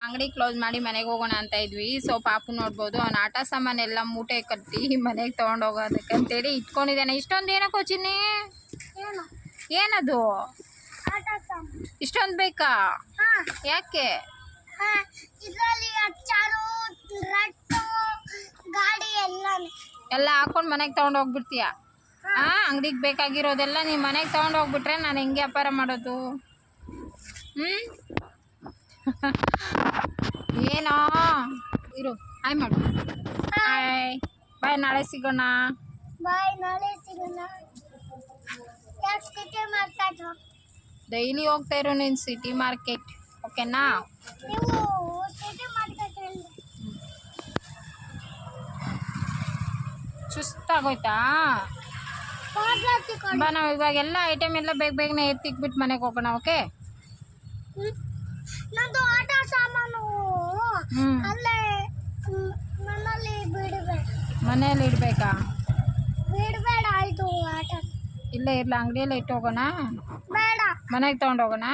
ಅಂಗಡಿ ಕ್ಲೋಸ್ ಮಾಡಿ ಮನೆಗೆ ಹೋಗೋಣ ಅಂತ ಇದ್ವಿ. ಸೊ ಪಾಪು ನೋಡ್ಬೋದು ಅವ್ನ ಆಟ ಸಾಮಾನೆಲ್ಲ ಮೂಟೆ ಕಟ್ಟಿ ಮನೆಗೆ ತೊಗೊಂಡು ಹೋಗೋದಕ್ಕಂತೇಳಿ ಇಟ್ಕೊಂಡಿದ್ದಾನೆ. ಇಷ್ಟೊಂದು ಏನಕ್ಕೋ ಚಿನ್ನಿ? ಏನದು ಇಷ್ಟೊಂದು ಬೇಕಾ? ಯಾಕೆ? ಎಲ್ಲ ಹಾಕೊಂಡು ಮನೆಗೆ ತೊಗೊಂಡು ಹೋಗ್ಬಿಡ್ತೀಯ? ಅಂಗಡಿಗೆ ಬೇಕಾಗಿರೋದೆಲ್ಲ ನೀವು ಮನೆಗೆ ತೊಗೊಂಡು ಹೋಗ್ಬಿಟ್ರೆ ನಾನು ಹೆಂಗೆ ವ್ಯಾಪಾರ ಮಾಡೋದು? ಏನೋ ಇರು, ಹಾಯ್ ಮಾಡು. ಹಾಯ್, ಬಾಯ್, ನಾಳೆ ಸಿಗೋಣ. ಡೈಲಿ ಹೋಗ್ತಾ ಇರೋ ನೀನು ಸಿಟಿ ಮಾರ್ಕೆಟ್, ಓಕೆನಾ? ಸುಸ್ತಾಗೋಯ್ತಾ? ಬಾ, ನಾವು ಇವಾಗೆಲ್ಲ ಐಟಮ್ ಎಲ್ಲ ಬೇಗನೆ ಎತ್ತಿಕ್ಬಿಟ್ಟು ಮನೆಗೆ ಹೋಗೋಣ, ಓಕೆ? ಮನೆಯಲ್ಲಿ ಇಡ್ಬೇಕಾ? ಇಲ್ಲೇ ಇರ್ಲ, ಅಂಗಡಿಯಲ್ಲೇ ಇಟ್ಟು ಹೋಗೋಣ? ಮನೆಗೆ ತಗೊಂಡು ಹೋಗೋಣ?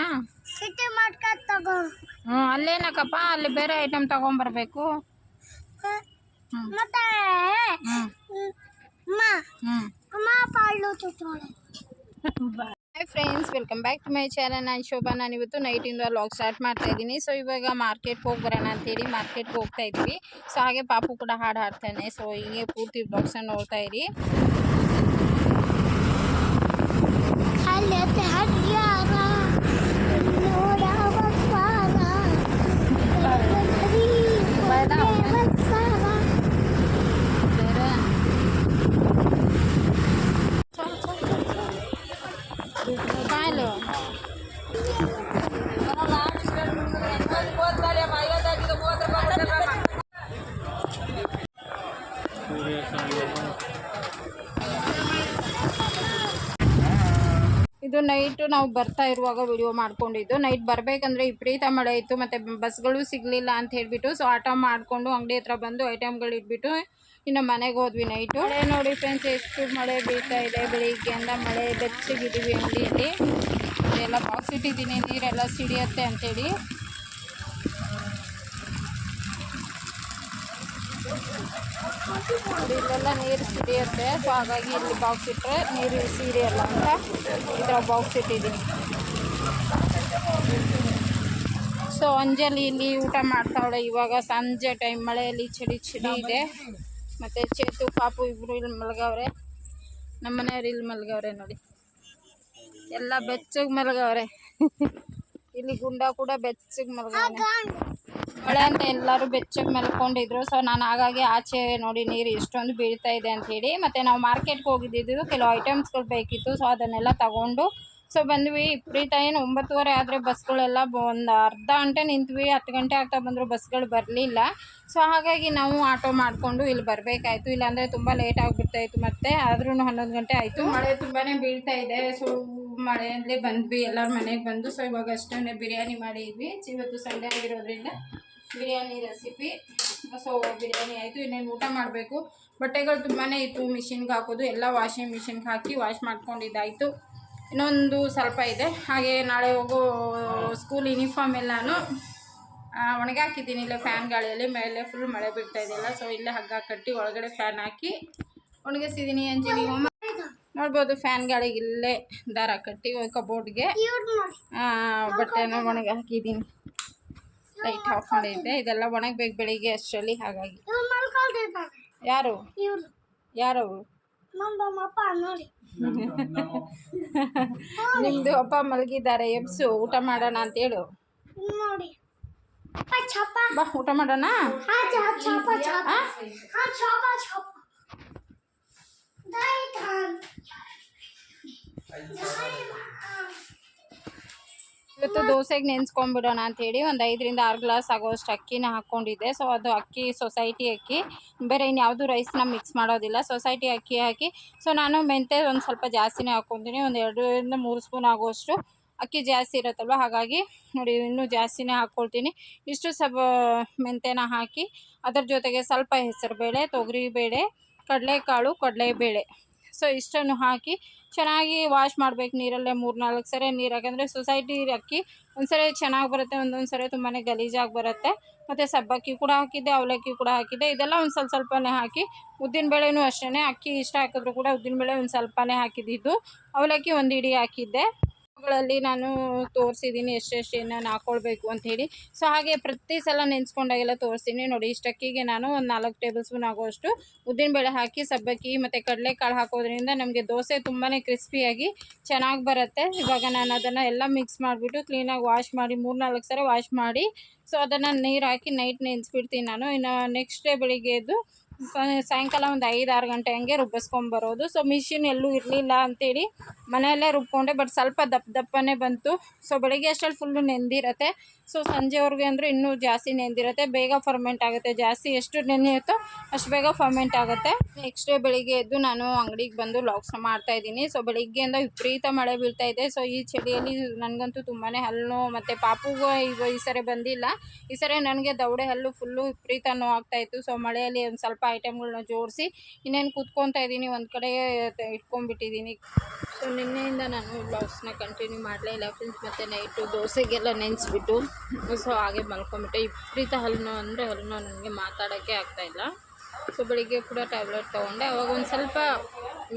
ಅಲ್ಲೇನಕ್ಕಪ್ಪ, ಅಲ್ಲಿ ಬೇರೆ ಐಟಮ್ ತಗೊಂಡ್ಬರ್ಬೇಕು. Hi friends, welcome back to my channel. ನಾನು ಶೋಭಾ. ನಾನು ಇವತ್ತು ನೈಟಿಂದ ವ್ಲಾಗ್ ಸ್ಟಾರ್ಟ್ ಮಾಡ್ತಾ ಇದ್ದೀನಿ. ಸೊ ಇವಾಗ ಮಾರ್ಕೆಟ್ಗೆ ಹೋಗಿ ಬರೋಣ ಅಂತೇಳಿ ಮಾರ್ಕೆಟ್ಗೆ ಹೋಗ್ತಾ ಇದ್ವಿ. ಸೊ ಹಾಗೆ ಪಾಪು ಕೂಡ ಹಾಡು ಹಾಡ್ತಾನೆ. ಸೊ ಹೀಗೆ ಪೂರ್ತಿ ಬ್ಲಾಗ್ಸನ್ನ ನೋಡ್ತಾ ಇರಿ. ಇದು ನೈಟು ನಾವು ಬರ್ತಾ ಇರುವಾಗ ವಿಡಿಯೋ ಮಾಡ್ಕೊಂಡಿದ್ದು. ನೈಟ್ ಬರಬೇಕಂದ್ರೆ ವಿಪರೀತ ಮಳೆ ಇತ್ತು, ಮತ್ತು ಬಸ್ಗಳು ಸಿಗಲಿಲ್ಲ ಅಂತ ಹೇಳಿಬಿಟ್ಟು ಸೊ ಆಟೋ ಮಾಡಿಕೊಂಡು ಅಂಗಡಿ ಹತ್ರ ಬಂದು ಐಟಮ್ಗಳು ಇಟ್ಬಿಟ್ಟು ಇನ್ನು ಮನೆಗೆ ಹೋದ್ವಿ ನೈಟು. ಮಳೆ ನೋಡಿ ಫ್ರೆಂಡ್ಸ್, ಎಷ್ಟು ಮಳೆ ಬೀಳ್ತಾ ಇದೆ. ಬೆಳಿಗ್ಗೆಯಿಂದ ಮಳೆ ಬೆಚ್ಚಗಿದ್ದೀವಿ ಅಂಗಡಿಯಲ್ಲಿ. ಎಲ್ಲ ಬಾಕ್ಸ್ ಇಟ್ಟಿದ್ದೀನಿ, ನೀರೆಲ್ಲ ಸಿಡಿಯುತ್ತೆ ಅಂಥೇಳಿ. ಇಲ್ಲೆಲ್ಲ ನೀರು ಸಿಡಿಯುತ್ತೆ. ಸೊ ಹಾಗಾಗಿ ಇಲ್ಲಿ ಬಾಕ್ಸ್ ಇಟ್ಟರೆ ನೀರು ಸಿಡಿಯಲ್ಲ ಅಂತ ಈ ಥರ ಬಾಕ್ಸ್ ಇಟ್ಟಿದ್ದೀನಿ. ಸೊ ಅಂಜಲಿ ಇಲ್ಲಿ ಊಟ ಮಾಡ್ತಾವಳೆ ಇವಾಗ ಸಂಜೆ ಟೈಮ್. ಮಳೆಯಲ್ಲಿ ಚಳಿ ಇದೆ. ಮತ್ತು ಚೇತು ಪಾಪು ಇಬ್ಬರು ಇಲ್ಲಿ ಮಲಗವ್ರೆ. ನಮ್ಮ ಮನೆಯವ್ರು ಇಲ್ಲಿ ಮಲಗವ್ರೆ ನೋಡಿ, ಎಲ್ಲ ಬೆಚ್ಚಗೆ ಮಲಗವ್ರೆ. ಇಲ್ಲಿ ಗುಂಡ ಕೂಡ ಬೆಚ್ಚಗೆ ಮಲಗವ್ರೆ. ಮಳೆ ಅಂತ ಎಲ್ಲರೂ ಬೆಚ್ಚಗೆ ಮಲ್ಕೊಂಡಿದ್ರು. ಸೊ ನಾನು ಹಾಗಾಗಿ ಆಚೆ ನೋಡಿ ನೀರು ಎಷ್ಟೊಂದು ಬೀಳ್ತಾ ಇದೆ ಅಂಥೇಳಿ. ಮತ್ತು ನಾವು ಮಾರ್ಕೆಟ್ಗೆ ಹೋಗಿದ್ದಿದ್ದು ಕೆಲವು ಐಟಮ್ಸ್ಗಳು ಬೇಕಿತ್ತು. ಸೊ ಅದನ್ನೆಲ್ಲ ತಗೊಂಡು ಸೊ ಬಂದ್ವಿ. ವಿಪರೀತ ಏನು 9:30 ಆದರೆ ಬಸ್ಗಳೆಲ್ಲ ಒಂದು ಅರ್ಧ ಗಂಟೆ ನಿಂತ್ವಿ. 10 ಗಂಟೆ ಆಗ್ತಾ ಬಂದರೂ ಬಸ್ಗಳು ಬರಲಿಲ್ಲ. ಸೊ ಹಾಗಾಗಿ ನಾವು ಆಟೋ ಮಾಡಿಕೊಂಡು ಇಲ್ಲಿ ಬರಬೇಕಾಯ್ತು. ಇಲ್ಲಾಂದರೆ ತುಂಬ ಲೇಟ್ ಆಗಿಬಿಡ್ತಾಯಿತ್ತು. ಮತ್ತು ಆದ್ರೂ 11 ಗಂಟೆ ಆಯಿತು. ಮಳೆ ತುಂಬಾ ಬೀಳ್ತಾ ಇದೆ. ಸೊ ಮಳೆಯಲ್ಲೇ ಬಂದ್ವಿ, ಎಲ್ಲರ ಮನೆಗೆ ಬಂದು. ಸೊ ಇವಾಗ ಅಷ್ಟೇ ಬಿರಿಯಾನಿ ಮಾಡಿದ್ವಿ. ಇವತ್ತು ಸಂಡೇ ಆಗಿರೋದ್ರಿಂದ ಬಿರಿಯಾನಿ ರೆಸಿಪಿ. ಸೊ ಬಿರಿಯಾನಿ ಆಯಿತು. ಇನ್ನೇನು ಊಟ ಮಾಡಬೇಕು. ಬಟ್ಟೆಗಳು ತುಂಬಾ ಇತ್ತು ಮಿಷಿನ್ಗೆ ಹಾಕೋದು. ಎಲ್ಲ ವಾಷಿಂಗ್ ಮಿಷಿನ್ಗೆ ಹಾಕಿ ವಾಶ್ ಮಾಡ್ಕೊಂಡಿದ್ದಾಯಿತು. ಇನ್ನೊಂದು ಸ್ವಲ್ಪ ಇದೆ. ಹಾಗೆ ನಾಳೆ ಹೋಗೋ ಸ್ಕೂಲ್ ಯೂನಿಫಾರ್ಮ್ ಎಲ್ಲನೂ ಒಣಗಿ ಹಾಕಿದ್ದೀನಿ ಇಲ್ಲೇ ಫ್ಯಾನ್ ಗಾಳಿಯಲ್ಲಿ. ಮೇಲೆ ಫುಲ್ ಮಳೆ ಬೀಳ್ತಾ ಇದೆಯಲ್ಲ. ಸೊ ಇಲ್ಲೇ ಹಗ್ಗ ಕಟ್ಟಿ ಒಳಗಡೆ ಫ್ಯಾನ್ ಹಾಕಿ ಒಣಗಿಸಿದ್ದೀನಿ. ಅಂಜಲಿ ನೋಡ್ಬೋದು, ಫ್ಯಾನ್ ಗಾಳಿಗೆ ಇಲ್ಲೇ ದಾರ ಕಟ್ಟಿ ಕಬೋರ್ಡ್ಗೆ ಬಟ್ಟೆನ ಒಣಗಿ ಹಾಕಿದ್ದೀನಿ. ಲೈಟ್ ಆಫ್ ಮಾಡಿದ್ದೆ. ಇದೆಲ್ಲ ಒಣಗಬೇಕು ಬೆಳಿಗ್ಗೆ ಅಷ್ಟರಲ್ಲಿ. ಹಾಗಾಗಿ ಯಾರು ಯಾರವರು? ನಿಮ್ಮದು ಅಪ್ಪ ಮಲಗಿದ್ದಾರೆ. ಎಬ್ಸು, ಊಟ ಮಾಡೋಣ ಅಂತೇಳು. ಬಾ ಊಟ ಮಾಡೋಣ. ಇವತ್ತು ದೋಸೆಗೆ ನೆನೆಸ್ಕೊಂಡ್ಬಿಡೋಣ ಅಂಥೇಳಿ ಒಂದು 5ರಿಂದ 6 ಗ್ಲಾಸ್ ಆಗೋಷ್ಟು ಅಕ್ಕಿನ ಹಾಕ್ಕೊಂಡಿದ್ದೆ. ಸೊ ಅದು ಅಕ್ಕಿ ಸೊಸೈಟಿ ಅಕ್ಕಿ, ಬೇರೆ ಇನ್ಯಾವುದು ರೈಸ್ನ ಮಿಕ್ಸ್ ಮಾಡೋದಿಲ್ಲ. ಸೊಸೈಟಿ ಅಕ್ಕಿ ಹಾಕಿ ಸೊ ನಾನು ಮೆಂತೆ ಒಂದು ಸ್ವಲ್ಪ ಜಾಸ್ತಿನೇ ಹಾಕ್ಕೊತೀನಿ. ಒಂದು 2ರಿಂದ 3 ಸ್ಪೂನ್ ಆಗೋಷ್ಟು ಅಕ್ಕಿ ಜಾಸ್ತಿ ಇರುತ್ತಲ್ವ, ಹಾಗಾಗಿ ನೋಡಿ ಇನ್ನೂ ಜಾಸ್ತಿನೇ ಹಾಕ್ಕೊಳ್ತೀನಿ. ಇಷ್ಟು ಮೆಂತೆನ ಹಾಕಿ ಅದರ ಜೊತೆಗೆ ಸ್ವಲ್ಪ ಹೆಸರುಬೇಳೆ, ತೊಗರಿಬೇಳೆ, ಕಡಲೆಕಾಳು, ಕಡಲೆಬೇಳೆ ಸೊ ಇಷ್ಟನ್ನು ಹಾಕಿ ಚೆನ್ನಾಗಿ ವಾಶ್ ಮಾಡಬೇಕು ನೀರಲ್ಲೇ 3-4 ಸರಿ ನೀರು, ಯಾಕಂದರೆ ಸೊಸೈಟಿ ಅಕ್ಕಿ ಒಂದ್ಸರಿ ಚೆನ್ನಾಗಿ ಬರುತ್ತೆ, ಒಂದೊಂದು ಸರಿ ತುಂಬಾ ಗಲೀಜಾಗಿ ಬರುತ್ತೆ. ಮತ್ತು ಸಬ್ಬಕ್ಕಿ ಕೂಡ ಹಾಕಿದ್ದೆ, ಅವಲಕ್ಕಿ ಕೂಡ ಹಾಕಿದ್ದೆ. ಇದೆಲ್ಲ ಒಂದು ಸ್ವಲ್ಪನೇ ಹಾಕಿ, ಉದ್ದಿನಬೇಳೆನೂ ಅಷ್ಟೇ, ಅಕ್ಕಿ ಇಷ್ಟ ಹಾಕಿದ್ರು ಕೂಡ ಉದ್ದಿನಬೇಳೆ ಒಂದು ಸ್ವಲ್ಪನೇ ಹಾಕಿದ್ದು, ಅವಲಕ್ಕಿ ಒಂದು ಇಡೀ ಹಾಕಿದ್ದೆ. ಗಳಲ್ಲಿ ನಾನು ತೋರಿಸಿದ್ದೀನಿ ಎಷ್ಟೆಷ್ಟು ಏನೇನು ಹಾಕ್ಕೊಳ್ಬೇಕು ಅಂಥೇಳಿ. ಸೊ ಹಾಗೆ ಪ್ರತಿ ಸಲ ನೆನೆಸ್ಕೊಂಡಾಗೆಲ್ಲ ತೋರಿಸ್ತೀನಿ ನೋಡಿ. ಇಷ್ಟಕ್ಕಿಗೆ ನಾನು ಒಂದು 4 ಟೇಬಲ್ ಸ್ಪೂನ್ ಆಗುವಷ್ಟು ಉದ್ದಿನಬೇಳೆ ಹಾಕಿ ಸಬ್ಬಕ್ಕಿ ಮತ್ತು ಕಡಲೆಕಾಳು ಹಾಕೋದ್ರಿಂದ ನಮಗೆ ದೋಸೆ ತುಂಬಾ ಕ್ರಿಸ್ಪಿಯಾಗಿ ಚೆನ್ನಾಗಿ ಬರುತ್ತೆ. ಇವಾಗ ನಾನು ಅದನ್ನು ಎಲ್ಲ ಮಿಕ್ಸ್ ಮಾಡಿಬಿಟ್ಟು ಕ್ಲೀನಾಗಿ ವಾಶ್ ಮಾಡಿ 3-4 ಸರಿ ವಾಶ್ ಮಾಡಿ, ಸೊ ಅದನ್ನು ನೀರು ಹಾಕಿ ನೈಟ್ ನೆನೆಸ್ಬಿಡ್ತೀನಿ ನಾನು. ಇನ್ನು ನೆಕ್ಸ್ಟ್ ಡೇ ಬೆಳಿಗ್ಗೆ ಎದ್ದು ಸಾಯಂಕಾಲ ಒಂದು 5-6 ಗಂಟೆ ಹಂಗೆ ರುಬ್ಬಿಸ್ಕೊಂಬರೋದು. ಸೊ ಮಿಷಿನ್ ಎಲ್ಲೂ ಇರಲಿಲ್ಲ ಅಂಥೇಳಿ ಮನೆಯಲ್ಲೇ ರುಬ್ಕೊಂಡೆ, ಬಟ್ ಸ್ವಲ್ಪ ದಪ್ಪನೇ ಬಂತು. ಸೊ ಬೆಳಿಗ್ಗೆ ಅಷ್ಟರಲ್ಲಿ ಫುಲ್ಲು ನೆಂದಿರುತ್ತೆ. ಸೊ ಸಂಜೆವರೆಗೆ ಅಂದರೆ ಇನ್ನೂ ಜಾಸ್ತಿ ನೆಂದಿರುತ್ತೆ, ಬೇಗ ಫರ್ಮೆಂಟ್ ಆಗುತ್ತೆ. ಜಾಸ್ತಿ ಎಷ್ಟು ನೆನೆಯುತ್ತೋ ಅಷ್ಟು ಬೇಗ ಫರ್ಮೆಂಟ್ ಆಗುತ್ತೆ. ನೆಕ್ಸ್ಟ್ ಡೇ ಬೆಳಿಗ್ಗೆ ಎದ್ದು ನಾನು ಅಂಗಡಿಗೆ ಬಂದು ಲಾಗ್ಸ್ನ ಮಾಡ್ತಾಯಿದ್ದೀನಿ. ಸೊ ಬೆಳಿಗ್ಗೆಯಿಂದ ವಿಪರೀತ ಮಳೆ ಬೀಳ್ತಾ ಇದೆ. ಸೊ ಈ ಚಳಿಯಲ್ಲಿ ನನಗಂತೂ ತುಂಬಾ ಹಲ್ಲು, ಮತ್ತು ಪಾಪುಗೂ ಈ ಸರಿ ಬಂದಿಲ್ಲ. ಈ ಸರಿ ನನಗೆ ದವಡೆ ಹಲ್ಲು ಫುಲ್ಲು ವಿಪರೀತ ನೋವು ಆಗ್ತಾಯಿತ್ತು. ಸೊ ಮಳೆಯಲ್ಲಿ ಒಂದು ಸ್ವಲ್ಪ ಐಟಮ್ಗಳನ್ನ ಜೋಡಿಸಿ ಇನ್ನೇನು ಕೂತ್ಕೊತಾ ಇದ್ದೀನಿ, ಒಂದು ಕಡೆ ಇಟ್ಕೊಂಡ್ಬಿಟ್ಟಿದ್ದೀನಿ. ಸೊ ನಿನ್ನೆಯಿಂದ ನಾನು ಬ್ಲಾಗ್ಸ್ನ ಕಂಟಿನ್ಯೂ ಮಾಡಲೇ ಇಲ್ಲ ಫ್ರೆಂಡ್ಸ್. ಮತ್ತು ನೈಟು ದೋಸೆಗೆಲ್ಲ ನೆನೆಸ್ಬಿಟ್ಟು ಸೊ ಹಾಗೆ ಮಲ್ಕೊಂಬಿಟ್ಟೆ. ವಿಪರೀತ ಹಲ್ಲು ಅಂದರೆ ಹಲ್ಲು ನನಗೆ ಮಾತಾಡೋಕ್ಕೆ ಆಗ್ತಾಯಿಲ್ಲ. ಸೊ ಬೆಳಿಗ್ಗೆ ಕೂಡ ಟ್ಯಾಬ್ಲೆಟ್ ತೊಗೊಂಡೆ, ಅವಾಗ ಒಂದು ಸ್ವಲ್ಪ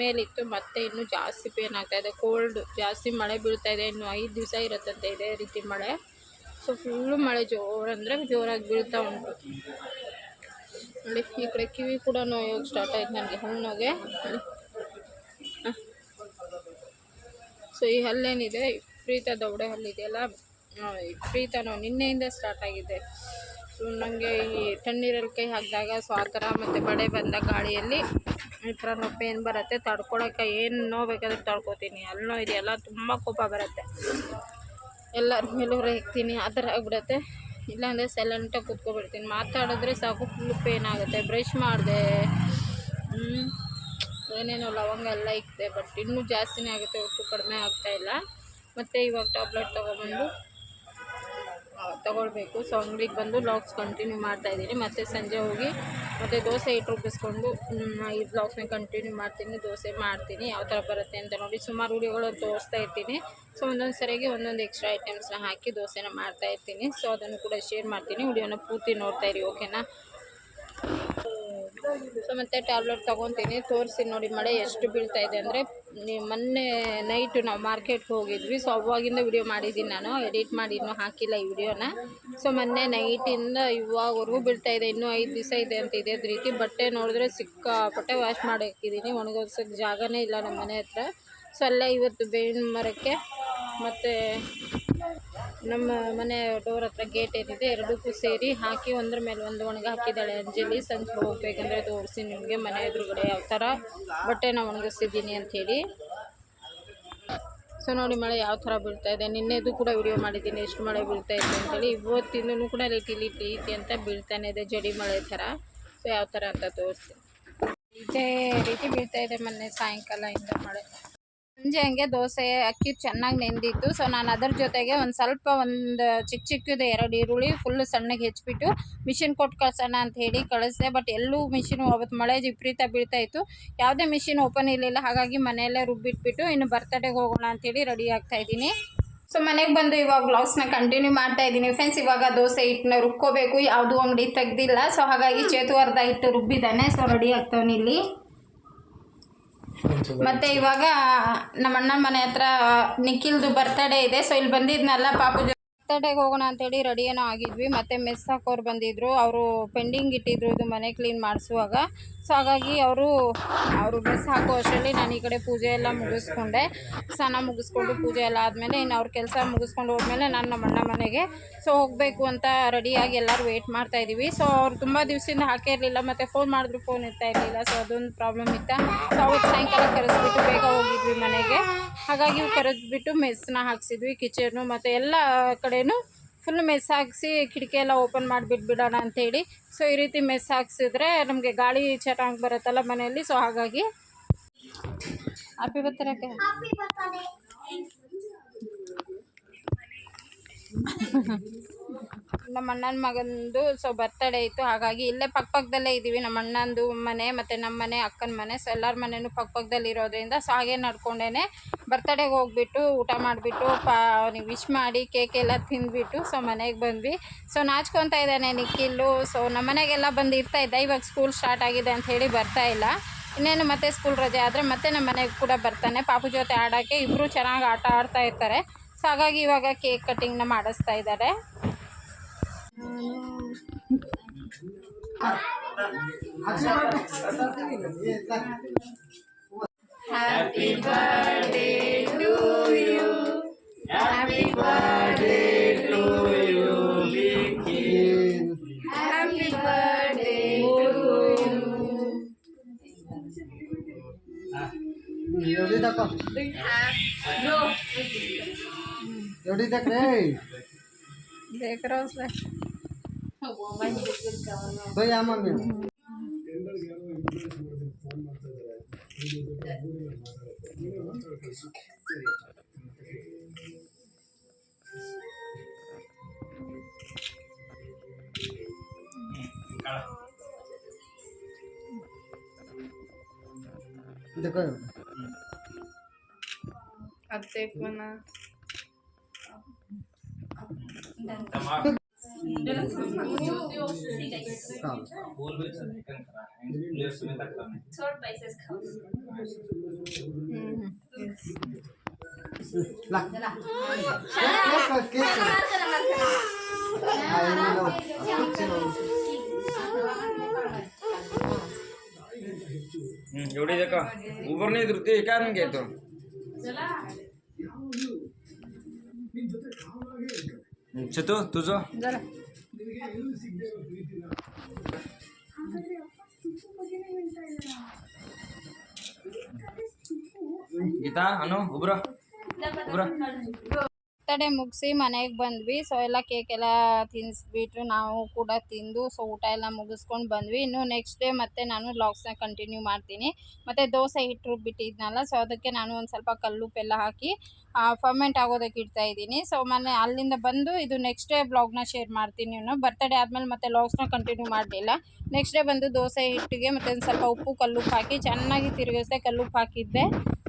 ಮೇಲಿತ್ತು, ಮತ್ತು ಇನ್ನೂ ಜಾಸ್ತಿ ಪೇನ್ ಆಗ್ತಾಯಿದೆ. ಕೋಲ್ಡ್ ಜಾಸ್ತಿ ಮಳೆ ಬೀಳ್ತಾಯಿದೆ, ಇನ್ನು 5 ದಿವಸ ಇರುತ್ತಂತೆ ಇದೇ ರೀತಿ ಮಳೆ. ಸೊ ಫುಲ್ಲು ಮಳೆ ಜೋರಂದರೆ ಜೋರಾಗಿ ಬೀಳ್ತಾ ಉಂಟು ನೋಡಿ. ಈ ಕಡೆ ಕಿವಿ ಕೂಡ ನೋಯೋಗಿ ಸ್ಟಾರ್ಟ್ ಆಯ್ತು ನನಗೆ, ಹಣ್ಣೋಗೆ. ಸೊ ಈ ಹಲ್ಲೇನಿದೆ ವಿಪರೀತ ದವಡೆ ಹಲ್ಲಿದೆಯಲ್ಲ, ವಿಪರೀತ ನೋವು ನಿನ್ನೆಯಿಂದ ಸ್ಟಾರ್ಟ್ ಆಗಿದೆ. ಸೊ ನನಗೆ ಈ ತಣ್ಣೀರಲ್ಲಿ ಕೈ ಹಾಕಿದಾಗ ಸೊ ಆ ಥರ, ಮತ್ತು ಮಳೆ ಬಂದ ಗಾಳಿಯಲ್ಲಿ ಈ ಥರ ನೋವು ಪೇನ್ ಬರುತ್ತೆ. ತಡ್ಕೊಳಕ್ಕೆ ಏನು ನೋವು ಬೇಕಾದ್ರೆ ತಡ್ಕೊತೀನಿ. ಅಲ್ಲಿ ನೋವು ಇದೆಯಲ್ಲ ತುಂಬ ಕೋಪ ಬರುತ್ತೆ, ಎಲ್ಲರ ಮೇಲೂ ರೇಗ್ತೀನಿ, ಆ ಥರ ಆಗಿಬಿಡುತ್ತೆ. ಇಲ್ಲಾಂದರೆ ಸೈಲೆಂಟಾಗಿ ಕೂತ್ಕೊಬಿಡ್ತೀನಿ. ಮಾತಾಡಿದ್ರೆ ಸಾಕು ಫುಲ್ ಪೇನ್ ಆಗುತ್ತೆ. ಬ್ರಷ್ ಮಾಡಿದೆ, ಏನೇನೋ ಲವಂಗ ಎಲ್ಲ ಇಕ್ತೆ, ಬಟ್ ಇನ್ನೂ ಜಾಸ್ತಿನೇ ಆಗುತ್ತೆ, ಒಟ್ಟು ಕಡಿಮೆ ಆಗ್ತಾಯಿಲ್ಲ. ಮತ್ತು ಇವಾಗ ಟ್ಯಾಬ್ಲೆಟ್ ತೊಗೊಳ್ಬೇಕು. ಸೊ ಅಂಗಡಿಗೆ ಬಂದು ವ್ಲಾಗ್ಸ್ ಕಂಟಿನ್ಯೂ ಮಾಡ್ತಾಯಿದ್ದೀನಿ. ಮತ್ತು ಸಂಜೆ ಹೋಗಿ ಮತ್ತು ದೋಸೆ ಹಿಟ್ಟು ರುಬ್ಬಿಸ್ಕೊಂಡು ಈ ವ್ಲಾಗ್ಸ್ನ ಕಂಟಿನ್ಯೂ ಮಾಡ್ತೀನಿ. ದೋಸೆ ಮಾಡ್ತೀನಿ, ಯಾವ ಥರ ಬರುತ್ತೆ ಅಂತ ನೋಡಿ. ಸುಮಾರು ವೀಡಿಯೋಗಳನ್ನು ತೋರಿಸ್ತಾ ಇರ್ತೀನಿ. ಸೊ ಒಂದೊಂದು ಸರಿಗೆ ಒಂದೊಂದು ಎಕ್ಸ್ಟ್ರಾ ಐಟಮ್ಸ್ನ ಹಾಕಿ ದೋಸೆನ ಮಾಡ್ತಾಯಿರ್ತೀನಿ. ಸೊ ಅದನ್ನು ಕೂಡ ಶೇರ್ ಮಾಡ್ತೀನಿ. ವಿಡಿಯೋನ ಪೂರ್ತಿ ನೋಡ್ತಾಯಿರಿ, ಓಕೆನಾ. ಸೊ ಮತ್ತು ಟ್ಯಾಬ್ಲೆಟ್ ತೊಗೊತೀನಿ. ತೋರಿಸಿ ನೋಡಿ ಮಳೆ ಎಷ್ಟು ಬೀಳ್ತಾ ಇದೆ ಅಂದರೆ. ಮೊನ್ನೆ ನೈಟು ನಾವು ಮಾರ್ಕೆಟ್ಗೆ ಹೋಗಿದ್ವಿ. ಸೊ ಅವಾಗಿಂದ ವಿಡಿಯೋ ಮಾಡಿದ್ದೀನಿ, ನಾನು ಎಡಿಟ್ ಮಾಡಿ ಇನ್ನೂ ಹಾಕಿಲ್ಲ ಈ ವಿಡಿಯೋನ. ಸೊ ಮೊನ್ನೆ ನೈಟಿಂದ ಇವಾಗವರೆಗೂ ಬೀಳ್ತಾ ಇದೆ. ಇನ್ನೂ 5 ದಿವಸ ಇದೆ ಅಂತ ಇದೇ ರೀತಿ. ಬಟ್ಟೆ ನೋಡಿದ್ರೆ ಸಿಕ್ಕಾಪಟ್ಟೆ ವಾಶ್ ಮಾಡಿ ಹಾಕಿದ್ದೀನಿ, ಒಣಗೋಸೋಕ್ಕೆ ಜಾಗನೇ ಇಲ್ಲ ನಮ್ಮ ಮನೆ ಹತ್ರ. ಸೊ ಅಲ್ಲೇ ಇವತ್ತು ಬೇವಿನ ಮರಕ್ಕೆ ಮತ್ತು ನಮ್ಮ ಮನೆ ಡೋರ್ ಹತ್ರ ಗೇಟ್ ಏನಿದೆ ಎರಡಕ್ಕೂ ಸೇರಿ ಹಾಕಿ ಒಂದ್ರ ಮೇಲೆ ಒಂದು ಒಣಗ ಹಾಕಿದ್ದಾಳೆ ಅಂಜಲಿ. ಸಂಜೆ ಹೋಗ್ಬೇಕಂದ್ರೆ ತೋರಿಸಿ ನಿಮಗೆ ಮನೆ ಎದುರುಗಡೆ ಯಾವ ಥರ ಬಟ್ಟೆನ ಒಣಗಿಸ್ತಿದ್ದೀನಿ ಅಂಥೇಳಿ. ಸೊ ನೋಡಿ ಮಳೆ ಯಾವ ಥರ ಬೀಳ್ತಾ ಇದೆ. ನಿನ್ನೆದು ಕೂಡ ವಿಡಿಯೋ ಮಾಡಿದ್ದೀನಿ ಎಷ್ಟು ಮಳೆ ಬೀಳ್ತಾ ಇದೆ ಅಂತೇಳಿ. ಇವತ್ತಿಂದೂ ಕೂಡ ಲೀಟಿ ಅಂತ ಬೀಳ್ತಾನೆ ಇದೆ, ಜಡಿ ಮಳೆ ಥರ. ಸೊ ಯಾವ ಥರ ಅಂತ ತೋರಿಸಿ. ಇದೇ ರೀತಿ ಬೀಳ್ತಾ ಇದೆ ಮೊನ್ನೆ ಸಾಯಂಕಾಲದಿಂದ ಮಳೆ. ಸಂಜೆ ಹಂಗೆ ದೋಸೆ ಅಕ್ಕಿ ಚೆನ್ನಾಗಿ ನೆಂದಿತ್ತು. ಸೊ ನಾನು ಅದರ ಜೊತೆಗೆ ಒಂದು ಸ್ವಲ್ಪ ಚಿಕ್ಕದು 2 ಈರುಳ್ಳಿ ಫುಲ್ಲು ಸಣ್ಣಗೆ ಹೆಚ್ಚಿಬಿಟ್ಟು ಮಿಷಿನ್ ಕೊಟ್ಟು ಕಳ್ಸೋಣ ಅಂತ ಹೇಳಿ ಕಳಿಸಿದೆ. ಬಟ್ ಎಲ್ಲೂ ಮಿಷಿನು ಅವತ್ತು ಮಳೆ ವಿಪರೀತ ಬೀಳ್ತಾ ಇತ್ತು, ಯಾವುದೇ ಮಿಷಿನ್ ಓಪನ್ ಇರಲಿಲ್ಲ. ಹಾಗಾಗಿ ಮನೆಯಲ್ಲೇ ರುಬ್ಬಿಟ್ಬಿಟ್ಟು ಇನ್ನು ಬರ್ತಡೆಗೆ ಹೋಗೋಣ ಅಂಥೇಳಿ ರೆಡಿ ಆಗ್ತಾಯಿದ್ದೀನಿ. ಸೊ ಮನೆಗೆ ಬಂದು ಇವಾಗ ವ್ಲಾಗ್ಸ್ನ ಕಂಟಿನ್ಯೂ ಮಾಡ್ತಾ ಇದ್ದೀನಿ ಫ್ರೆಂಡ್ಸ್. ಇವಾಗ ದೋಸೆ ಹಿಟ್ಟನ್ನ ರುಬ್ಕೋಬೇಕು, ಯಾವುದೂ ಅಂಗಡಿ ತೆಗ್ದಿಲ್ಲ. ಸೊ ಹಾಗಾಗಿ ಚೇತು ಅರ್ಧ ಹಿಟ್ಟು ರುಬ್ಬಿದ್ದಾನೆ. ಸೊ ರೆಡಿ ಆಗ್ತಾವನಿ ಇಲ್ಲಿ. ಮತ್ತು ಇವಾಗ ನಮ್ಮ ಅಣ್ಣನ ಮನೆ ಹತ್ರ ನಿಖಿಲ್ದು ಬರ್ತಡೇ ಇದೆ. ಸೊ ಇಲ್ಲಿ ಬಂದಿದ್ನಲ್ಲ ಪಾಪು ಬರ್ತಡೇಗೆ ಹೋಗೋಣ ಅಂತೇಳಿ ರೆಡಿ ಏನೋ ಆಗಿದ್ವಿ. ಮತ್ತು ಮೆಸ್ ಹಾಕೋರು ಬಂದಿದ್ದರು, ಅವರು ಪೆಂಡಿಂಗ್ ಇಟ್ಟಿದ್ರು ಇದು ಮನೆ ಕ್ಲೀನ್ ಮಾಡಿಸುವಾಗ. ಸೊ ಹಾಗಾಗಿ ಅವರು ಮೆಸ್ ಹಾಕೋ ಅಷ್ಟರಲ್ಲಿ ನಾನು ಈ ಕಡೆ ಪೂಜೆ ಎಲ್ಲ ಮುಗಿಸ್ಕೊಂಡೆ. ಸ್ನಾನ ಮುಗಿಸ್ಕೊಂಡು ಪೂಜೆ ಎಲ್ಲ ಆದಮೇಲೆ ಇನ್ನು ಅವ್ರ ಕೆಲಸ ಮುಗಿಸ್ಕೊಂಡು ಹೋದ್ಮೇಲೆ ನಾನು ನಮ್ಮ ಅಣ್ಣ ಮನೆಗೆ ಸೊ ಹೋಗಬೇಕು ಅಂತ ರೆಡಿಯಾಗಿ ಎಲ್ಲರೂ ವೆಯ್ಟ್ ಮಾಡ್ತಾಯಿದ್ದೀವಿ. ಸೊ ಅವ್ರು ತುಂಬ ದಿವಸದಿಂದ ಹಾಕೇ ಇರಲಿಲ್ಲ, ಮತ್ತು ಫೋನ್ ಮಾಡಿದ್ರು ಫೋನ್ ಇರ್ತಾ ಇರಲಿಲ್ಲ. ಸೊ ಅದೊಂದು ಪ್ರಾಬ್ಲಮ್ ಇತ್ತು. ಸೊ ಅವತ್ತು ಸಾಯಂಕಾಲ ಕರೆಸ್ಬಿಟ್ಟು ಬೇಗ ಹೋಗಿದ್ವಿ ಮನೆಗೆ. ಹಾಗಾಗಿ ಕರೆದ್ಬಿಟ್ಟು ಮೆಸ್ನ ಹಾಕ್ಸಿದ್ವಿ, ಕಿಚನ್ನು ಮತ್ತು ಎಲ್ಲ ಕಡೆಯೂ ಫುಲ್ ಮೆಸ್ ಹಾಕಿಸಿ ಕಿಟಕಿ ಎಲ್ಲ ಓಪನ್ ಮಾಡಿಬಿಟ್ಬಿಡೋಣ ಅಂಥೇಳಿ. ಸೊ ಈ ರೀತಿ ಮೆಸ್ ಹಾಕ್ಸಿದ್ರೆ ನಮಗೆ ಗಾಳಿ ಚೆನ್ನಾಗಿ ಬರುತ್ತಲ್ಲ ಮನೆಯಲ್ಲಿ. ಸೊ ಹಾಗಾಗಿ ಹ್ಯಾಪಿ ಬರ್ತ್ಡೇ. ನಮ್ಮ ಅಣ್ಣನ ಮಗಂದು ಬರ್ತ್ಡೇ ಇತ್ತು. ಹಾಗಾಗಿ ಇಲ್ಲೇ ಪಕ್ಕದಲ್ಲೇ ಇದ್ದೀವಿ. ನಮ್ಮ ಅಣ್ಣಂದು ಮನೆ ಮತ್ತು ನಮ್ಮ ಮನೆ, ಅಕ್ಕನ ಮನೆ, ಸೊ ಎಲ್ಲರ ಮನೆಯೂ ಪಕ್ಕದಲ್ಲಿ ಇರೋದ್ರಿಂದ ಸೊ ಹಾಗೆ ನಡ್ಕೊಂಡೇ ಬರ್ತಡೇಗೆ ಹೋಗ್ಬಿಟ್ಟು ಊಟ ಮಾಡಿಬಿಟ್ಟು ಅವ್ನಿಗೆ ವಿಶ್ ಮಾಡಿ ಕೇಕ್ ಎಲ್ಲ ತಿಂದುಬಿಟ್ಟು ಸೊ ಮನೆಗೆ ಬಂದ್ವಿ. ಸೊ ನಾಚ್ಕೊತಾ ಇದ್ದಾನೆ ನಿಖಿಲ್ಲು. ಸೊ ನಮ್ಮ ಮನೆಗೆಲ್ಲ ಬಂದು ಇದ್ದ. ಇವಾಗ ಸ್ಕೂಲ್ ಸ್ಟಾರ್ಟ್ ಆಗಿದೆ ಅಂತ ಹೇಳಿ ಬರ್ತಾ ಇಲ್ಲ. ಇನ್ನೇನು ಮತ್ತೆ ಸ್ಕೂಲ್ ರಜೆ ಆದರೆ ಮತ್ತೆ ನಮ್ಮ ಮನೆಗೆ ಕೂಡ ಬರ್ತಾನೆ ಪಾಪು ಜೊತೆ ಆಡೋಕ್ಕೆ. ಇಬ್ಬರು ಚೆನ್ನಾಗಿ ಆಟ ಆಡ್ತಾ ಇರ್ತಾರೆ. ಸೊ ಹಾಗಾಗಿ ಇವಾಗ ಕೇಕ್ ಕಟ್ಟಿಂಗ್ನ ಮಾಡಿಸ್ತಾ ಇದ್ದಾರೆ. Happy birthday to you, happy birthday to you Vicky, happy birthday to you. एवढी दाखव एवढी दाख रे देख रहा उसने भाई आ मम्मी देखो अब देखो ना एवढी देखा उभर नाही धरते काय मग घेतो चतो तुझं गीता अनु उभरा उभरा ಬರ್ತಡೇ ಮುಗಿಸಿ ಮನೆಗೆ ಬಂದ್ವಿ. ಸೊ ಎಲ್ಲ ಕೇಕ್ ಎಲ್ಲ ತಿನ್ನಿಸ್ಬಿಟ್ಟು ನಾವು ಕೂಡ ತಿಂದು ಸೊ ಊಟ ಎಲ್ಲ ಮುಗಿಸ್ಕೊಂಡು ಬಂದ್ವಿ. ಇನ್ನು ನೆಕ್ಸ್ಟ್ ಡೇ ಮತ್ತೆ ನಾನು ವ್ಲಾಗ್ಸ್ನ ಕಂಟಿನ್ಯೂ ಮಾಡ್ತೀನಿ. ಮತ್ತು ದೋಸೆ ಹಿಟ್ಟು ರುಬ್ಬಿಟ್ಟಿದ್ನಲ್ಲ ಸೊ ಅದಕ್ಕೆ ನಾನು ಒಂದು ಸ್ವಲ್ಪ ಕಲ್ಲುಪ್ಪೆಲ್ಲ ಹಾಕಿ ಫರ್ಮೆಂಟ್ ಆಗೋದಕ್ಕೆ ಇಡ್ತಾ ಇದ್ದೀನಿ. ಸೊ ಅಲ್ಲಿಂದ ಬಂದು ಇದು ನೆಕ್ಸ್ಟ್ ಡೇ ಬ್ಲಾಗ್ನ ಶೇರ್ ಮಾಡ್ತೀನಿ. ಬರ್ತಡೇ ಆದಮೇಲೆ ಮತ್ತೆ ವ್ಲಾಗ್ಸ್ನ ಕಂಟಿನ್ಯೂ ಮಾಡಲಿಲ್ಲ. ನೆಕ್ಸ್ಟ್ ಡೇ ಬಂದು ದೋಸೆ ಹಿಟ್ಟಿಗೆ ಮತ್ತು ಒಂದು ಸ್ವಲ್ಪ ಉಪ್ಪು ಕಲ್ಲುಪ್ಪು ಹಾಕಿ ಚೆನ್ನಾಗಿ ತಿರುಗಿಸ್ದೆ. ಕಲ್ಲುಪ್ಪು ಹಾಕಿದ್ದೆ,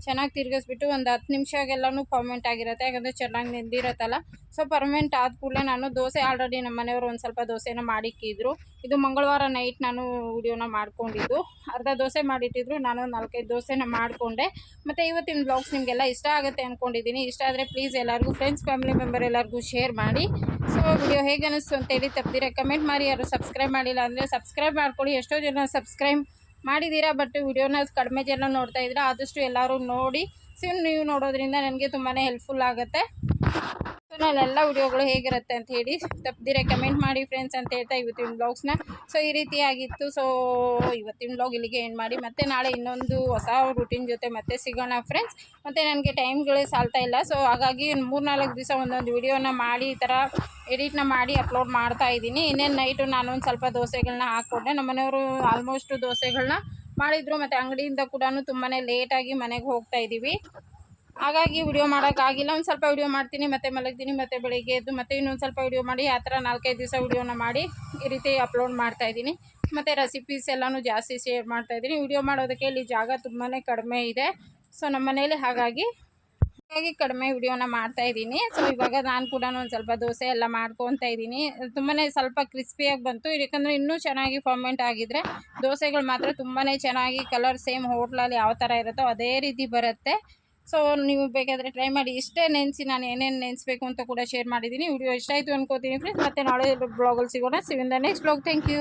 ಚೆನ್ನಾಗಿ ತಿರುಗಿಸ್ಬಿಟ್ಟು ಒಂದು 10 ನಿಮಿಷಗೆಲ್ಲನೂ ಫರ್ಮೆಂಟ್ ಆಗಿರುತ್ತೆ. ಯಾಕಂದರೆ ಚೆನ್ನಾಗಿ ನೆಂದಿರುತ್ತಲ್ಲ. ಸೊ ಫರ್ಮೆಂಟ್ ಆದ ಕೂಡಲೇ ನಾನು ದೋಸೆ ಆಲ್ರೆಡಿ ನಮ್ಮ ಮನೆಯವರು ಒಂದು ಸ್ವಲ್ಪ ದೋಸೆನ ಮಾಡಿಕ್ಕಿದ್ರು. ಇದು ಮಂಗಳವಾರ ನೈಟ್ ನಾನು ವಿಡಿಯೋನ ಮಾಡ್ಕೊಂಡಿದ್ದು. ಅರ್ಧ ದೋಸೆ ಮಾಡಿಟ್ಟಿದ್ರು, ನಾನು 4-5 ದೋಸೆನ ಮಾಡಿಕೊಂಡೆ. ಮತ್ತು ಇವತ್ತಿನ ಬ್ಲಾಗ್ಸ್ ನಿಮಗೆಲ್ಲ ಇಷ್ಟ ಆಗುತ್ತೆ ಅಂದ್ಕೊಂಡಿದ್ದೀನಿ. ಇಷ್ಟ ಆದರೆ ಪ್ಲೀಸ್ ಎಲ್ಲರಿಗೂ ಫ್ರೆಂಡ್ಸ್ ಫ್ಯಾಮಿಲಿ ಮೆಂಬರ್ ಎಲ್ಲರಿಗೂ ಶೇರ್ ಮಾಡಿ. ಸೊ ವಿಡಿಯೋ ಹೇಗೆ ಅನ್ನಿಸ್ತು ಅಂತೇಳಿ ತಪ್ಪದಿರ ಕಮೆಂಟ್ ಮಾಡಿ. ಯಾರು ಸಬ್ಸ್ಕ್ರೈಬ್ ಮಾಡಿಲ್ಲ ಅಂದರೆ ಸಬ್ಸ್ಕ್ರೈಬ್ ಮಾಡ್ಕೊಳ್ಳಿ. ಎಷ್ಟೋ ಜನ ಸಬ್ಸ್ಕ್ರೈಬ್ ಮಾಡಿದ್ದೀರಾ, ಬಟ್ ವಿಡಿಯೋನ ಕಡಿಮೆ ಜನ ನೋಡ್ತಾ ಇದ್ದೀರಾ. ಆದಷ್ಟು ಎಲ್ಲರೂ ನೋಡಿ. ಸೊ ನೀವು ನೋಡೋದ್ರಿಂದ ನನಗೆ ತುಂಬಾ ಹೆಲ್ಪ್ಫುಲ್ ಆಗುತ್ತೆ. ಸೊ ನಾನೆಲ್ಲ ವಿಡಿಯೋಗಳು ಹೇಗಿರುತ್ತೆ ಅಂತ ಹೇಳಿ ತಪ್ಪದಿರ ಕಮೆಂಟ್ ಮಾಡಿ ಫ್ರೆಂಡ್ಸ್ ಅಂತ ಹೇಳ್ತಾ ಇವತ್ತಿನ ಬ್ಲಾಗ್ಸ್ನ ಸೊ ಈ ರೀತಿಯಾಗಿತ್ತು. ಸೊ ಇವತ್ತಿನ ಬ್ಲಾಗ್ ಇಲ್ಲಿಗೆ ಎಂಡ್ ಮಾಡಿ ಮತ್ತೆ ನಾಳೆ ಇನ್ನೊಂದು ಹೊಸ ರೂಟೀನ್ ಜೊತೆ ಮತ್ತೆ ಸಿಗೋಣ ಫ್ರೆಂಡ್ಸ್. ಮತ್ತು ನನಗೆ ಟೈಮ್ಗಳೇ ಸಾಲ್ತಾ ಇಲ್ಲ. ಸೊ ಹಾಗಾಗಿ 3-4 ದಿವಸ ಒಂದೊಂದು ವಿಡಿಯೋನ ಮಾಡಿ ಈ ಥರ ಎಡಿಟ್ನ ಮಾಡಿ ಅಪ್ಲೋಡ್ ಮಾಡ್ತಾ ಇದ್ದೀನಿ. ಇನ್ನೇನು ನೈಟು ನಾನು ಒಂದು ಸ್ವಲ್ಪ ದೋಸೆಗಳನ್ನ ಹಾಕ್ಕೊಂಡೆ. ನಮ್ಮ ಮನೆಯವರು ಆಲ್ಮೋಸ್ಟ್ ದೋಸೆಗಳನ್ನ ಮಾಡಿದರು. ಮತ್ತು ಅಂಗಡಿಯಿಂದ ಕೂಡ ತುಂಬಾ ಲೇಟಾಗಿ ಮನೆಗೆ ಹೋಗ್ತಾ ಇದ್ದೀವಿ. ಹಾಗಾಗಿ ವಿಡಿಯೋ ಮಾಡೋಕ್ಕಾಗಿಲ್ಲ. ಒಂದು ಸ್ವಲ್ಪ ವಿಡಿಯೋ ಮಾಡ್ತೀನಿ, ಮತ್ತೆ ಮಲಗ್ತೀನಿ, ಮತ್ತು ಬೆಳಿಗ್ಗೆ ಎದ್ದು ಮತ್ತೆ ಇನ್ನೊಂದು ಸ್ವಲ್ಪ ವಿಡಿಯೋ ಮಾಡಿ ಆ ಥರ 4-5 ದಿವಸ ವಿಡಿಯೋನ ಮಾಡಿ ಈ ರೀತಿ ಅಪ್ಲೋಡ್ ಮಾಡ್ತಾಯಿದ್ದೀನಿ. ಮತ್ತು ರೆಸಿಪೀಸ್ ಎಲ್ಲನೂ ಜಾಸ್ತಿ ಶೇರ್ ಮಾಡ್ತಾಯಿದ್ದೀನಿ. ವಿಡಿಯೋ ಮಾಡೋದಕ್ಕೆ ಇಲ್ಲಿ ಜಾಗ ತುಂಬಾ ಕಡಿಮೆ ಇದೆ. ಸೊ ನಮ್ಮ ಮನೇಲಿ ಹಾಗಾಗಿ ಕಡಿಮೆ ವಿಡಿಯೋನ ಮಾಡ್ತಾಯಿದ್ದೀನಿ. ಸೊ ಇವಾಗ ನಾನು ಕೂಡ ಒಂದು ಸ್ವಲ್ಪ ದೋಸೆ ಎಲ್ಲ ಮಾಡ್ಕೊತಾ ಇದ್ದೀನಿ. ತುಂಬಾ ಸ್ವಲ್ಪ ಕ್ರಿಸ್ಪಿಯಾಗಿ ಬಂತು. ಯಾಕಂದರೆ ಇನ್ನೂ ಚೆನ್ನಾಗಿ ಫರ್ಮೆಂಟ್ ಆಗಿದ್ದರೆ ದೋಸೆಗಳು ಮಾತ್ರ ತುಂಬಾ ಚೆನ್ನಾಗಿ ಕಲರ್ ಸೇಮ್ ಹೋಟ್ಲಲ್ಲಿ ಯಾವ ಥರ ಇರುತ್ತೋ ಅದೇ ರೀತಿ ಬರುತ್ತೆ. ಸೊ ನೀವು ಬೇಕಾದರೆ ಟ್ರೈ ಮಾಡಿ. ಇಷ್ಟೇ ನೆನೆಸಿ ನಾನು ಏನೇನು ನೆನೆಸ್ಬೇಕು ಅಂತ ಕೂಡ ಶೇರ್ ಮಾಡಿದ್ದೀನಿ. ವಿಡಿಯೋ ಇಷ್ಟ ಆಯಿತು ಅನ್ಕೋತೀನಿ ಫ್ರೆಂಡ್ಸ್. ಮತ್ತು ನಾಳೆ ಬ್ಲಾಗಲ್ಲಿ ಸಿಗೋಣ. See you in the next blog. Thank you.